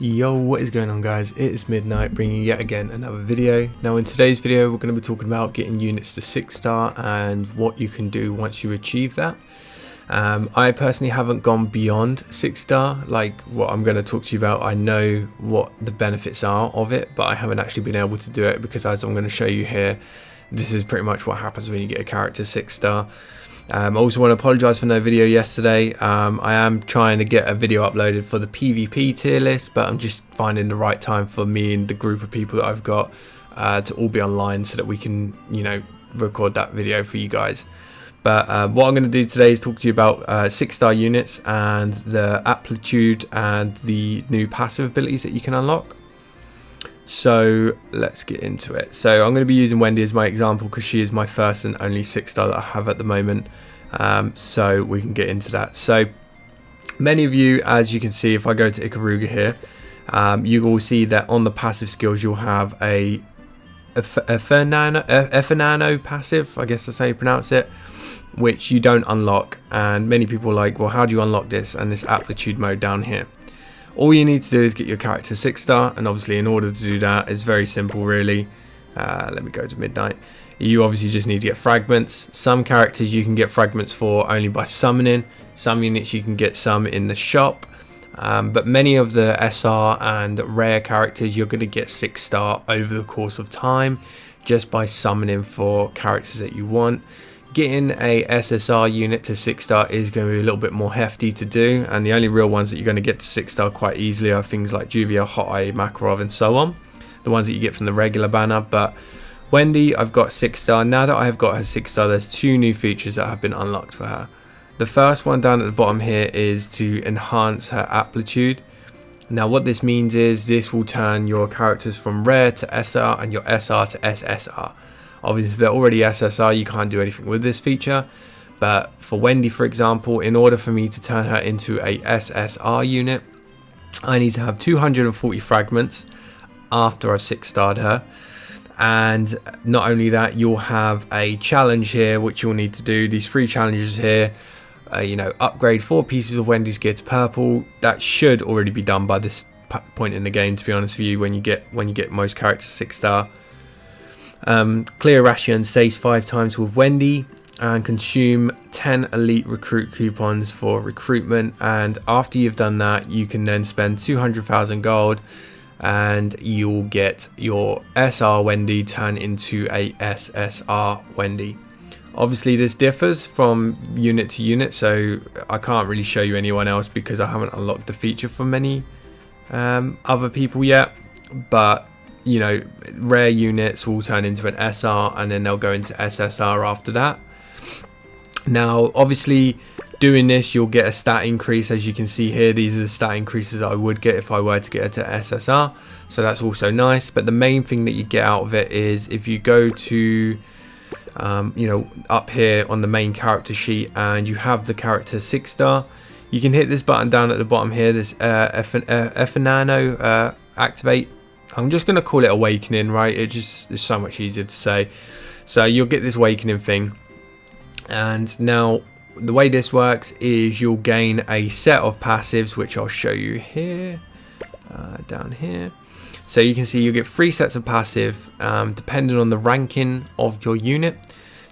Yo, what is going on, guys? It is Midnight, bringing you yet again another video. Now in today's video we're going to be talking about getting units to 6-star and what you can do once you achieve that. I personally haven't gone beyond 6-star like what I'm going to talk to you about. I know what the benefits are of it, but I haven't actually been able to do it because, as I'm going to show you here, this is pretty much what happens when you get a character 6-star. I also want to apologise for no video yesterday. I am trying to get a video uploaded for the PvP tier list, but I'm just finding the right time for me and the group of people that I've got to all be online so that we can, record that video for you guys. But what I'm going to do today is talk to you about 6-star units and the aptitude and the new passive abilities that you can unlock. So let's get into it. So I'm going to be using Wendy as my example because she is my first and only 6-star that I have at the moment. So we can get into that. So many of you, as you can see, if I go to Ikaruga here, you will see that on the passive skills you'll have a Fernano passive, I guess that's how you pronounce it, which you don't unlock. And many people are like, well, how do you unlock this and this aptitude mode down here? All you need to do is get your character 6-star, and obviously in order to do that, it's very simple really. Let me go to Midnight. You obviously just need to get fragments. Some characters you can get fragments for only by summoning. Some units you can get some in the shop. But many of the SR and rare characters you're going to get 6-star over the course of time just by summoning for characters that you want. Getting a SSR unit to 6-star is going to be a little bit more hefty to do, and the only real ones that you're going to get to 6-star quite easily are things like Juvia, Hot Eye, Makarov and so on, the ones that you get from the regular banner. But Wendy, I've got 6-star. Now that I have got her 6-star, there's two new features that have been unlocked for her. The first one down at the bottom here is to enhance her aptitude. Now what this means is this will turn your characters from rare to SR and your SR to SSR. Obviously, they're already SSR, you can't do anything with this feature. But for Wendy, for example, in order for me to turn her into a SSR unit, I need to have 240 fragments after I've 6-starred her. And not only that, you'll have a challenge here, which you'll need to do. These 3 challenges here, upgrade 4 pieces of Wendy's gear to purple. That should already be done by this point in the game, to be honest with you, when you get most characters 6-star. Clear Rashan saes 5 times with Wendy and consume 10 elite recruit coupons for recruitment, and after you've done that you can then spend 200,000 gold and you'll get your SR Wendy turn into a SSR Wendy. Obviously this differs from unit to unit, so I can't really show you anyone else because I haven't unlocked the feature for many other people yet, but rare units will turn into an SR and then they'll go into SSR after that. Now obviously doing this you'll get a stat increase. As you can see here, these are the stat increases I would get if I were to get it to SSR, so that's also nice. But the main thing that you get out of it is if you go to up here on the main character sheet and you have the character 6-star, you can hit this button down at the bottom here, this Fernano activate. I'm just going to call it awakening, right? It's so much easier to say. So you'll get this awakening thing. And now the way this works is you'll gain a set of passives, which I'll show you here, down here. So you can see you get 3 sets of passive depending on the ranking of your unit.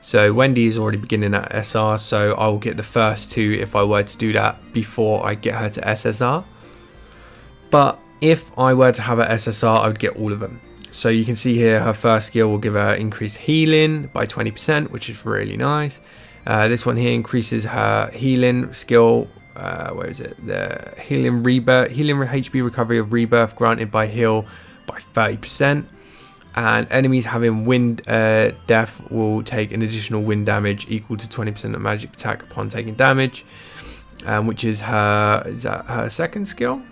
So Wendy is already beginning at SR, so I will get the first 2 if I were to do that before I get her to SSR. But if I were to have her SSR, I would get all of them. So you can see here her first skill will give her increased healing by 20%, which is really nice. This one here increases her healing skill. Where is it? The healing HP recovery of rebirth granted by heal by 30%. And enemies having wind death will take an additional wind damage equal to 20% of magic attack upon taking damage, which is her second skill?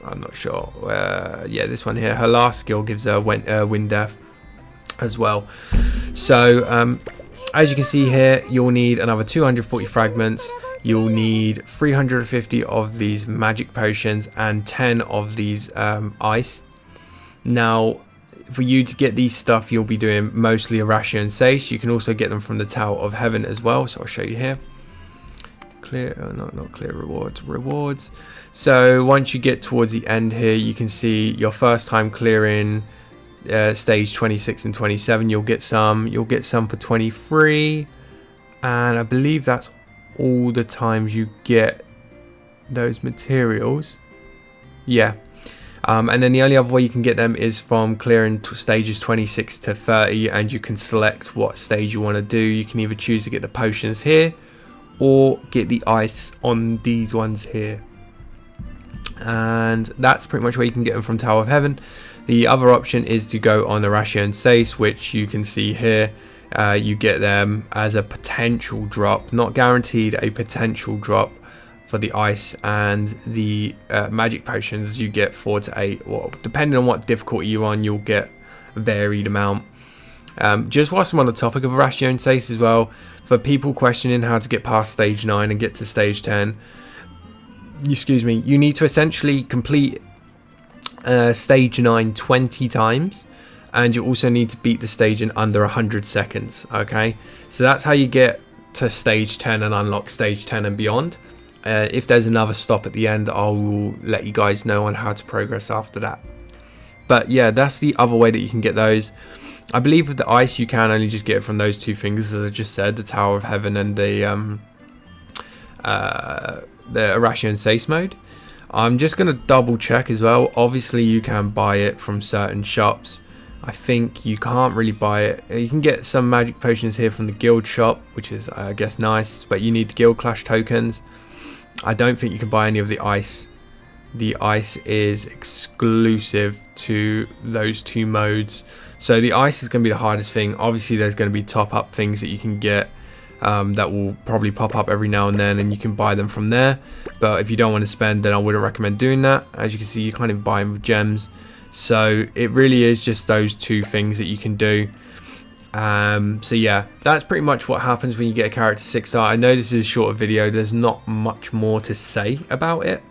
I'm not sure. Yeah, this one here, her last skill gives her wind death as well. So as you can see here, you'll need another 240 fragments. You'll need 350 of these magic potions and 10 of these ice. Now for you to get these stuff, you'll be doing mostly a Rashan and saes. You can also get them from the Tower of Heaven as well, so I'll show you here. clear, not clear rewards. So once you get towards the end here, you can see your first time clearing stage 26 and 27, you'll get some for 23, and I believe that's all the times you get those materials. Yeah. And then the only other way you can get them is from clearing stages 26 to 30, and you can select what stage you want to do. You can either choose to get the potions here or get the ice on these ones here, and that's pretty much where you can get them from Tower of Heaven. The other option is to go on the Rashan saes, which you can see here. You get them as a potential drop, not guaranteed, a potential drop for the ice, and the magic potions you get 4 to 8. Well, depending on what difficulty you're on, you'll get a varied amount. Just whilst I'm on the topic of Rashan saes as well, for people questioning how to get past stage 9 and get to stage 10, excuse me, you need to essentially complete stage 9 20 times, and you also need to beat the stage in under 100 seconds. Okay, so that's how you get to stage 10 and unlock stage 10 and beyond. If there's another stop at the end, I will let you guys know on how to progress after that. But yeah, that's the other way that you can get those. I believe with the ice you can only just get it from those two things, as I just said, the Tower of Heaven and the Rashan saes mode. I'm just going to double check as well. Obviously you can buy it from certain shops. I think you can't really buy it. You can get some magic potions here from the guild shop, which is I guess nice, but you need guild clash tokens. I don't think you can buy any of the ice. The ice is exclusive to those two modes, so the ice is going to be the hardest thing. Obviously there's going to be top up things that you can get that will probably pop up every now and then, and you can buy them from there. But if you don't want to spend, then I wouldn't recommend doing that. As you can see, you kind of buy them with gems, so it really is just those two things that you can do. So yeah, that's pretty much what happens when you get a character 6-star. I know this is a shorter video, there's not much more to say about it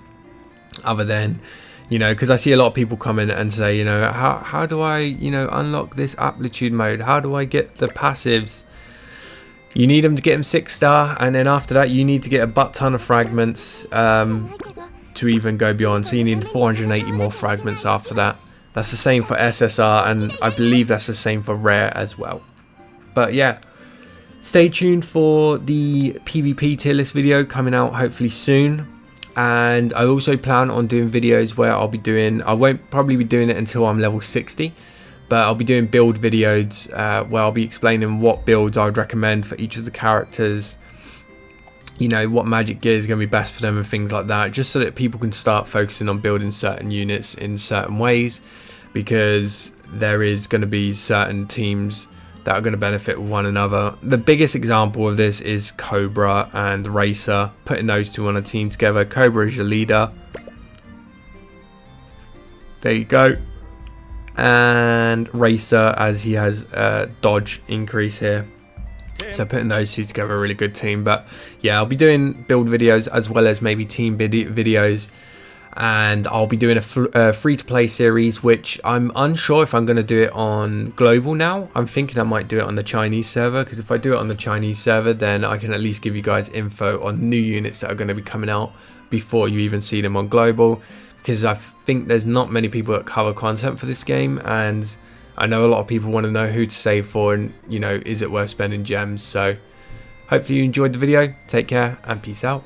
other than, you know, because I see a lot of people come in and say, you know, how do I, you know, unlock this aptitude mode? How do I get the passives? You need them to get them 6-star, and then after that you need to get a butt ton of fragments to even go beyond. So you need 480 more fragments after that. That's the same for SSR, and I believe that's the same for rare as well. But yeah, stay tuned for the PvP tier list video coming out hopefully soon. And I also plan on doing videos where I'll be doing, I won't probably be doing it until I'm level 60, but I'll be doing build videos where I'll be explaining what builds I would recommend for each of the characters, you know, what magic gear is going to be best for them and things like that, just so that people can start focusing on building certain units in certain ways, because there is going to be certain teams that are going to benefit one another. The biggest example of this is Cobra and Racer, putting those two on a team together. Cobra is your leader. There you go. And Racer, as he has dodge increase here. So putting those two together, a really good team. But yeah, I'll be doing build videos as well as maybe team videos. And I'll be doing a free-to-play series, which I'm unsure if I'm going to do it on global now. I'm thinking I might do it on the Chinese server, because if I do it on the Chinese server, then I can at least give you guys info on new units that are going to be coming out before you even see them on global, because I think there's not many people that cover content for this game, and I know a lot of people want to know who to save for, and, you know, is it worth spending gems? So hopefully you enjoyed the video. Take care and peace out.